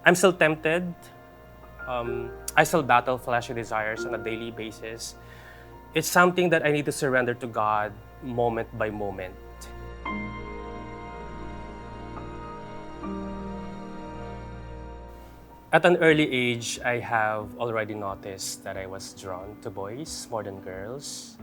I'm still tempted. I still battle fleshly desires on a daily basis. It's something that I need to surrender to God moment by moment. At an early age, I have already noticed that I was drawn to boys more than girls.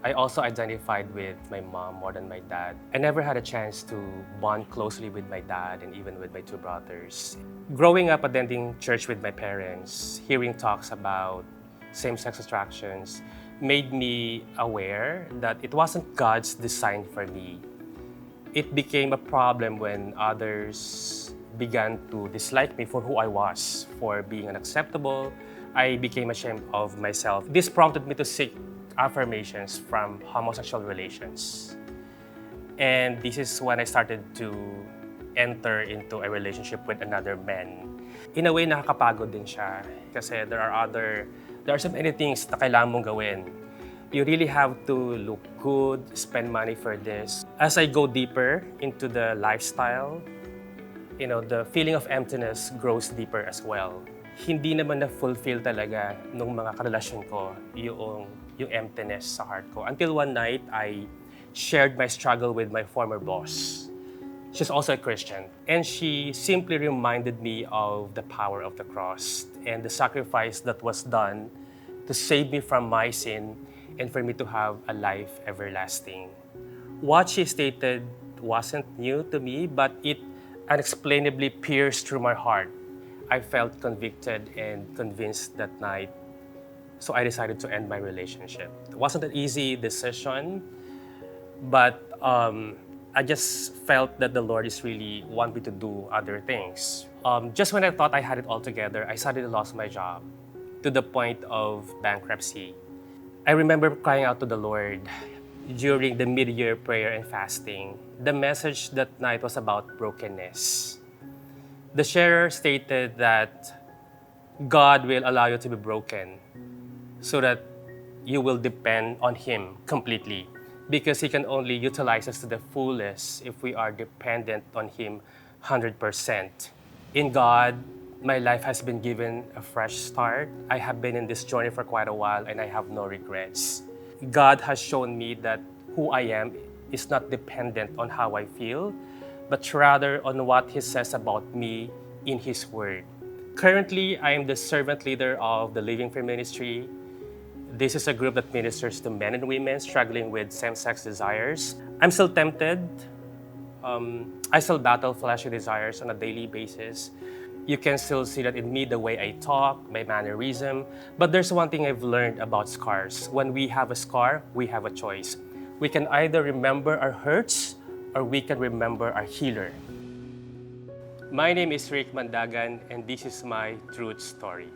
I also identified with my mom more than my dad. I never had a chance to bond closely with my dad and even with my two brothers. Growing up attending church with my parents, hearing talks about same-sex attractions made me aware that it wasn't God's design for me. It became a problem when others began to dislike me for who I was, for being unacceptable. I became ashamed of myself. This prompted me to seek affirmations from homosexual relations. And this is when I started to enter into a relationship with another man. In a way, nakakapagod din siya kasi there are so many things na kailangan mong gawin. You really have to look good, spend money for this. As I go deeper into the lifestyle, the feeling of emptiness grows deeper as well. Hindi naman na-fulfill talaga nung mga karelasyon ko yung emptiness sa heart ko. Until one night, I shared my struggle with my former boss. She's also a Christian. And she simply reminded me of the power of the cross and the sacrifice that was done to save me from my sin and for me to have a life everlasting. What she stated wasn't new to me, but it unexplainably pierced through my heart. I felt convicted and convinced that night, so I decided to end my relationship. It wasn't an easy decision, but I just felt that the Lord is really want me to do other things. Just when I thought I had it all together, I suddenly lost my job to the point of bankruptcy. I remember crying out to the Lord during the mid-year prayer and fasting. The message that night was about brokenness. The sharer stated that God will allow you to be broken so that you will depend on Him completely, because He can only utilize us to the fullest if we are dependent on Him 100%. In God, my life has been given a fresh start. I have been in this journey for quite a while and I have no regrets. God has shown me that who I am is not dependent on how I feel, but rather on what He says about me in His Word. Currently, I am the servant leader of the Living Free Ministry. This is a group that ministers to men and women struggling with same-sex desires. I'm still tempted. I still battle fleshly desires on a daily basis. You can still see that in me, the way I talk, my mannerism. But there's one thing I've learned about scars. When we have a scar, we have a choice. We can either remember our hurts or we can remember our healer. My name is Mandagan, and this is my truth story.